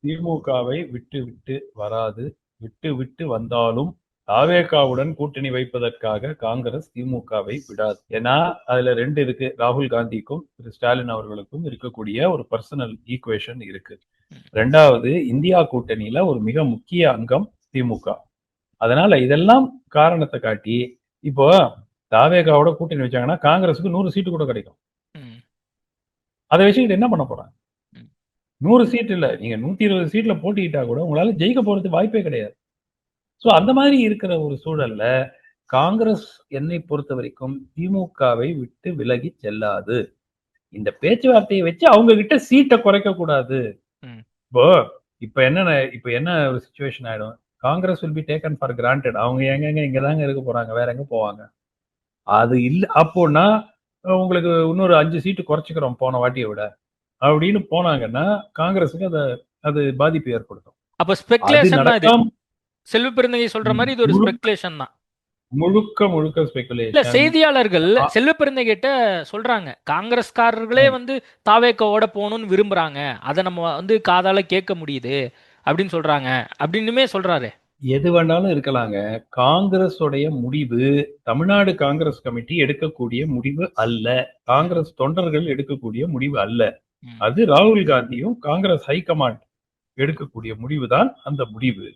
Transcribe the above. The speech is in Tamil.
திமுகவை விட்டு விட்டு வராது. விட்டு விட்டு வந்தாலும் தாவேகாவுடன் கூட்டணி வைப்பதற்காக காங்கிரஸ் திமுகவை விடாது. ஏன்னா அதுல ரெண்டு இருக்கு. ராகுல் காந்திக்கும் திரு ஸ்டாலின் அவர்களுக்கும் இருக்கக்கூடிய ஒரு பர்சனல் ஈக்குவேஷன் இருக்கு. ரெண்டாவது, இந்தியா கூட்டணியில ஒரு மிக முக்கிய அங்கம் திமுக. அதனால இதெல்லாம் காரணத்தை காட்டி இப்போ தாவேகாவோட கூட்டணி வச்சாங்கன்னா காங்கிரஸுக்கு 100 சீட்டு கூட கிடைக்கும். அதை வச்சுக்கிட்டு என்ன பண்ண போறாங்க? 100 சீட் இல்ல, நீங்க 120 சீட்ல போட்டிக்கிட்டா கூட உங்களால ஜெயிக்க போறது வாய்ப்பே கிடையாது. சோ அந்த மாதிரி இருக்கிற ஒரு சூழல்ல காங்கிரஸ் என்னை பொறுத்த வரைக்கும் திமுகவை விட்டு விலகி செல்லாது. இந்த பேச்சுவார்த்தையை வச்சு அவங்க கிட்ட சீட்டை குறைக்க கூடாது. இப்போ இப்ப என்ன ஒரு சிச்சுவேஷன் ஆயிடும், Congress will be taken for granted. அவங்க எங்க இங்கதாங்க இருக்க போறாங்க, வேற எங்க போவாங்க? அது இல்ல. அப்போனா உங்களுக்கு இன்னொரு 5 சீட்டு குறைச்சிக்கிறோம் போன வாட்டியை விட அப்படின்னு போனாங்கன்னா காங்கிரஸுக்கு அது பாதிப்பு ஏற்படுத்தும். அப்ப ஸ்பெகுலேஷன் தான் இது. செல்வ பெருந்தகை சொல்ற மாதிரி இது ஒரு ஸ்பெகுலேஷன் தான். முழுக்க ஸ்பெகுலேஷன். செய்தியாளர்கள் செல்வ பெருந்தகிட்ட சொல்றாங்க, காங்கிரஸ்காரர்களே தாவேக்காவோட போகணும்னு விரும்புறாங்க, அதை நம்ம காதால கேட்க முடியுது அப்படின்னு சொல்றாங்க அப்படின்னுமே சொல்றாரு. எது வேணாலும் இருக்கலாங்க. காங்கிரஸ் உடைய முடிவு தமிழ்நாடு காங்கிரஸ் கமிட்டி எடுக்கக்கூடிய முடிவு அல்ல. காங்கிரஸ் தொண்டர்கள் எடுக்கக்கூடிய முடிவு அல்ல. அது ராகுல் காந்தியும் காங்கிரஸ் ஹைகமாண்ட் எடுக்கக்கூடிய முடிவுதான் அந்த முடிவு.